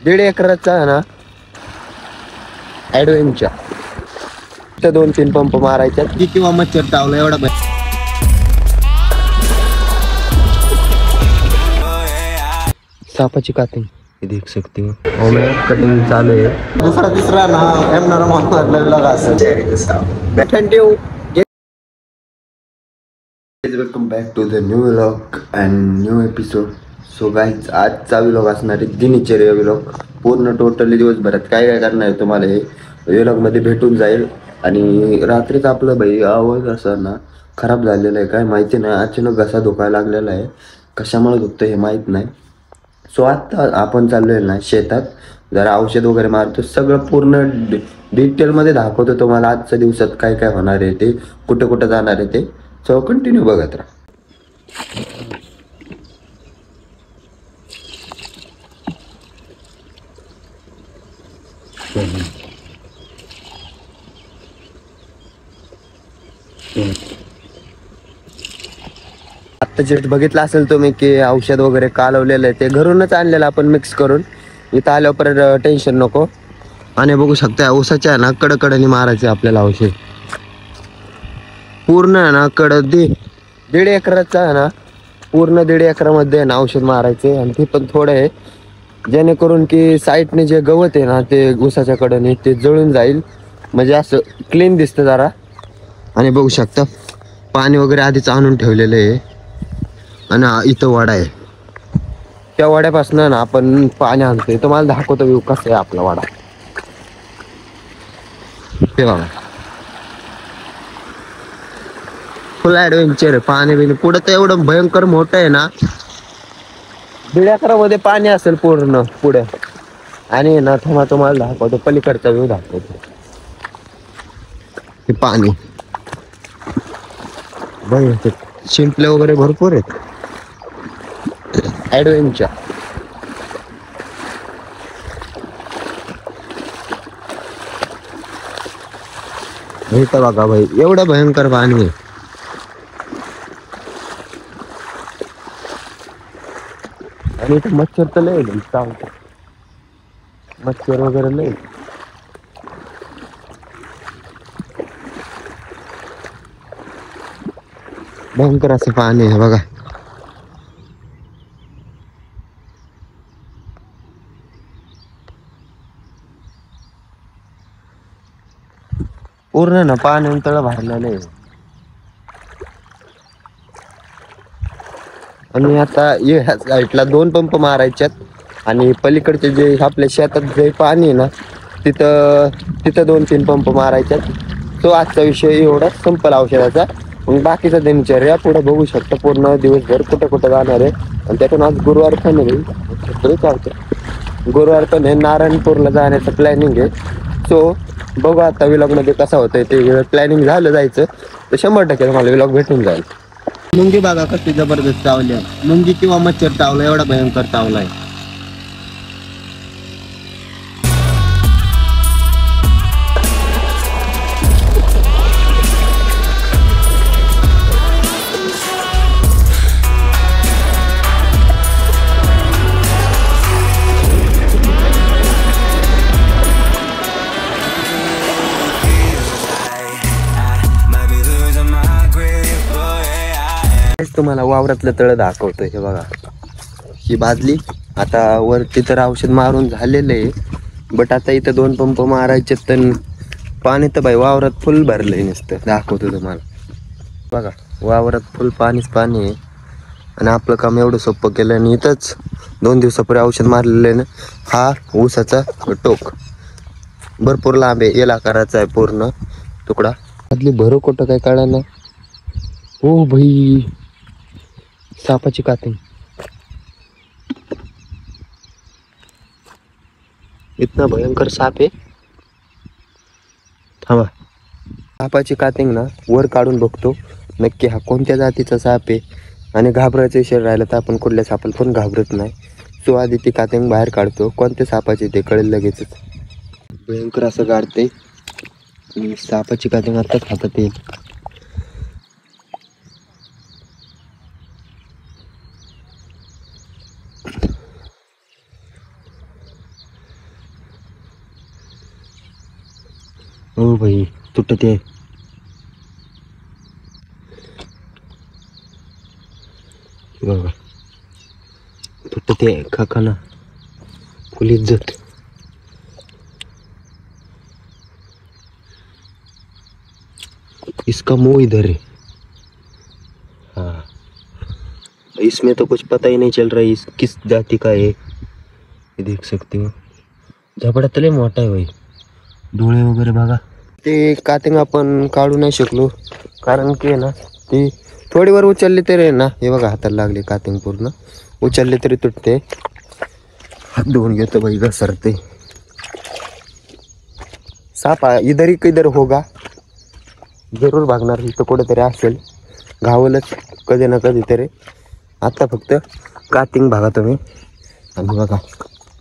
1.5 एकराचा आहे ना ॲडव्हेंचर. तर 2-3 पंप मारायच्यात की किंवा मच्छर चावला एवढा सापाची कातिंग देख सकते हो. कटिंग चालू आहे. दुसरा तिसरा ना एमनारा लगा असेल. Welcome back to the new vlog and new episode. So guys, आजचा व्लॉग असणार आहे दिनचर्या व्लॉग. पूर्ण टोटली दिवसभरात काय काय करणार आहे तुम्हाला हे व्लॉगमध्ये भेटून जाईल. आणि रात्रीच आपलं भाई आवाज असा ना खराब झालेला आहे, काय माहिती नाही. अचानक घसा दुखायला लागलेला आहे, कशामुळे दुखतं हे माहीत नाही. सो आत्ता आपण चाललो आहे ना शेतात, जरा औषध वगैरे मारतो. सगळं पूर्ण डिटेलमध्ये दाखवतो तुम्हाला आजच्या दिवसात काय काय होणार आहे ते, कुठं कुठं जाणार आहे ते. सो कंटिन्यू बघत राहा. आत्ता जस्ट बघितलं असेल तुम्ही की औषध वगैरे कालवलेलं आहे, ते घरूनच आणलेलं आपण मिक्स करून. इथं आल्यावर परत टेन्शन नको. आणि बघू शकता ऊसाच्या आहे ना कडकडनी मारायचे आपल्याला औषध. पूर्ण आहे ना 1.5 एकराचा आहे ना, पूर्ण 1.5 एकरामध्ये आहे ना औषध मारायचे. आणि ते पण थोडं आहे, जेणेकरून की साईडने जे गवत आहे ना ते ऊसाच्या कडेने ते जळून जाईल, म्हणजे असं क्लीन दिसतं जरा. आणि बघू शकता पाणी वगैरे आधीच आणून ठेवलेलं आहे. आणि इथं वाडा आहे, त्या वाड्यापासून ना आपण पाणी आणतोय. तुम्हाला दाखवतो व्ह्यू कसं आहे आपला वाडा. ते बघा फुल ॲडव्हेंचर आहे. पाणी बिणी पुढं तर एवढं भयंकर मोठं आहे ना, 1.5 एकरामध्ये पाणी असेल पूर्ण पुढे. आणि ना तुम्हाला दाखवतो पलीकडचा व्ह्यू दाखवतो. हे पाणी बघ, शिंपले वगैरे भरपूर आहेत. ॲडव्हेंचर इथं बघा भाई, एवढं भयंकर पाणी आहे. आणि इथं मच्छर तर लय चावतं, मच्छर वगैरे लय. भयंकर असं पाणी आहे बघा. पूर्ण ना पाणी तळ भरलेलं आहे. आणि आता ह्या साईडला 2 पंप मारायच्यात. आणि पलीकडचे जे आपल्या शेतात जे पाणी आहे ना तिथं 2-3 पंप मारायच्यात. तो आजचा विषय एवढा संपल औषधाचा. मग बाकीचा दिनचर्या पुढे बघू शकता. पूर्ण दिवसभर कुठं कुठं जाणार आहे. आणि त्यातून आज गुरुवार पण आहे, चालतं गुरुवार पण आहे. नारायणपूरला जाण्याचं प्लॅनिंग आहे. सो बघू आता व्लॉगमध्ये कसं होतंय ते. प्लॅनिंग झालं जायचं तर 100% तुम्हाला व्लॉग भेटून जाईल. मुंगी बघा कशी जबरदस्त चावली. मुंगी किंवा मच्छर चावला, एवढा भयंकर चावला आहे. तुम्हाला वावरातलं तळ दाखवतोय. हे बघा, ही बादली आता वरती तर औषध मारून झालेलं आहे. बट आता इथं 2 पंप मारायचे. तर पाणी तर बाई वावरात फुल भरलंय नुसतं. दाखवतो तुम्हाला बघा, वावरात फुल पाणीच पाणी आहे. आणि आपलं काम एवढं सोपं केलं. आणि इथंच 2 दिवसापूर्वी औषध मारलेलं आहे ना. हा ऊसाचा टोक भरपूर लांब आहे, याला करायचा आहे पूर्ण तुकडा. बादली भरू कुठं काय कळलं ना. हो भाई, सापाची कातिंग. इतना भयंकर साप आहे. थांबा, सापाची कातिंग ना वर काढून बघतो नक्की हा कोणत्या जातीचा साप आहे. आणि घाबरायचं विषय राहिला तर आपण कुठल्या सापाला पण घाबरत नाही. सो आधी ती कातिंग बाहेर काढतो, कोणत्या सापाची ते कळेल लगेचच. भयंकर असं काढते. सापाची कातिंग आताच हातात येईल. हो भाई तुटते बघा, तुटते काकाना फुल इज्जत. इसका मुंह इधर है. हाँ, इसमें तो कुछ पता ही नहीं चल रहा है इस किस जाति का है. ये देख सकते हो झपडा तले मोठा आहे भाई. डोळे वगैरे बघा. ते कातिंग आपण काढू नाही शकलो कारण की आहे ना ती थोडी वर उचलली तरी आहे ना, हे बघा हाताला लागली कातिंग, पूर्ण उचलली तरी तुटते. हात धुवून घेतो भाई, घसरते. साप इधर ही किधर होगा, जरूर भागणार इथं कुठेतरी असेल, घावलंच कधी ना कधी तरी. आता फक्त कातिंग भागा तुम्ही. आणि बघा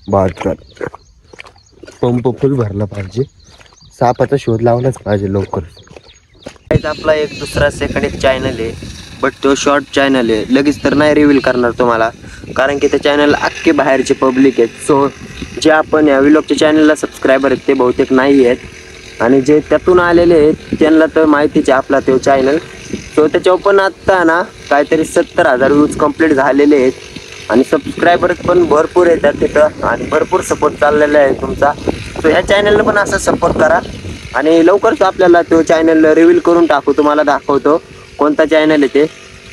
बाटकर पंप फुल भरला पाहिजे, सापाचा शोध लावलाच पाहिजे लवकर. आपला एक दुसरा सेकंड एक चॅनल आहे, बट तो शॉर्ट चॅनल आहे. लगेच तर नाही रिव्हील करणार तुम्हाला, कारण की त्या चॅनल अख्खे बाहेरचे पब्लिक आहेत. सो जे आपण या व्लॉगच्या चॅनलला सबस्क्रायबर आहेत ते बहुतेक नाही आहेत, आणि जे त्यातून आलेले आहेत त्यांना तर माहितीच आहे आपला तो चॅनल. सो त्याच्यावर पण आत्ता ना काहीतरी 70,000 व्ह्यूज कंप्लीट झालेले आहेत, आणि सबस्क्रायबर पण भरपूर येतात तिथं, आणि भरपूर सपोर्ट चाललेला आहे तुमचा. सो ह्या चॅनलला पण असं सपोर्ट करा, आणि लवकरच आपल्याला तो चॅनल रिव्हील करून टाकू, तुम्हाला दाखवतो कोणता चॅनल आहे ते,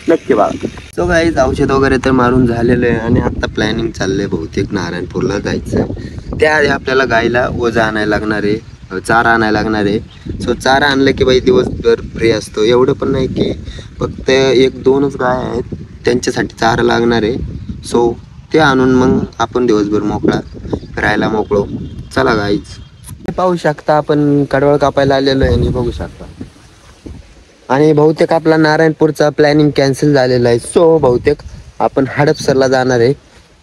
नक्की बघा. सो गाईज औषध वगैरे तर मारून झालेलं आहे, आणि आता प्लॅनिंग चाललंय बहुतेक नारायणपूरला जायचं. त्याआधी आपल्याला गाईला ओझा आणायला लागणार आहे, चारा आणायला लागणार आहे. सो चारा आणलं की बाई दिवसभर फ्री असतो. एवढं पण नाही की फक्त 1-2च गाय आहेत त्यांच्यासाठी चारा लागणार आहे. सो ते आणून मग आपण दिवसभर मोकळा फिरायला मोकळो. चला गाईज, पाहू शकता आपण कडवळ कापायला आलेलो आहे, आणि बघू शकता. आणि बहुतेक आपला नारायणपूरचा प्लॅनिंग कॅन्सल झालेला आहे. सो बहुतेक आपण हडपसरला जाणार आहे,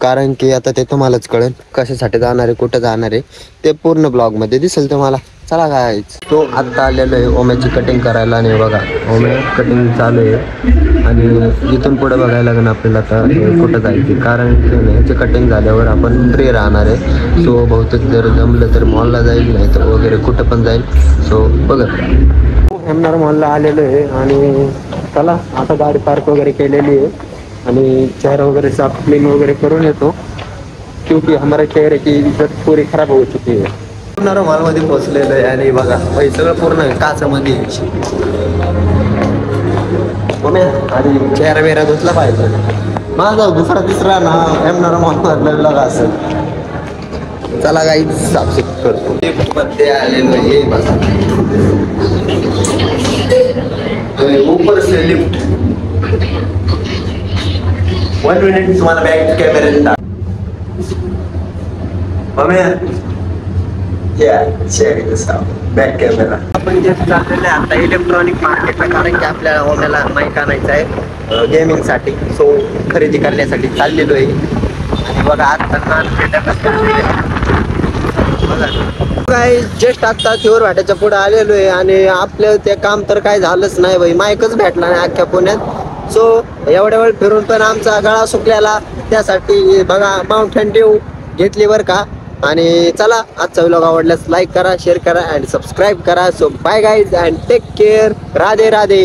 कारण की आता ते तुम्हालाच कळेल कशासाठी जाणार आहे, कुठं जाणार आहे ते पूर्ण ब्लॉगमध्ये दिसेल तुम्हाला. चला काय तो आत्ता आलेलो आहे ओम्याची कटिंग करायला, आणि बघा ओम्या कटिंग चालू आहे. आणि इथून पुढे बघायला लागेल आपल्याला आता कुठं जायचं, कारण ह्याची कटिंग झाल्यावर आपण फ्री राहणार आहे. सो बहुतेक जर जमलं तर मॉलला जाईल, नाही तर वगैरे कुठं पण जाईल. सो बघत हेमनार मॉलला आलेलो आहे, आणि चला आता गाडी पार्क वगैरे केलेली आहे, आणि चेहरा वगैरे साफ क्लीन वगैरे करून येतो, क्योंकि हमारे चेहरे की इज्जत पूरी खराब हो चुकी है. पूर्ण मॉलमध्ये पोहोचलेलं आहे, आणि बघा हे सगळं पूर्ण काचामध्ये आधी चेहरा वेहरा धुतला पाहिजे. माझा दुसरा तिसरा ना हेमनार मॉल असेल. चला काही साफसूफ करतो. मध्ये आलेलो हे बघा, ऊपर से लिफ्ट 1 मिनिट तुम्हाला बॅक कॅमेरा देतात. बॅक कॅमेरा आपण जे चाललेलं आहे आता इलेक्ट्रॉनिक मार्केटला, कारण की आपल्याला ओम्याला माईक आणायचं आहे गेमिंगसाठी. सो खरेदी करण्यासाठी चाललेलो आहे. आणि बघा आता काय जस्ट आता थिवर वाट्याच्या पुढे आलेलो आहे, आणि आपलं ते काम तर काय झालंच नाही भाई, माईकच भेटला नाही अख्ख्या पुण्यात. सो एवढ्या वेळ फिरून पण आमचा गळा सुकलेला, त्यासाठी बघा माउंटेन ड्यू घेतली बरं का. आणि चला आजचा व्लॉग आवडल्यास लाईक करा, शेअर करा, अँड सबस्क्राईब करा. So bye guys and take care. Radhe Radhe.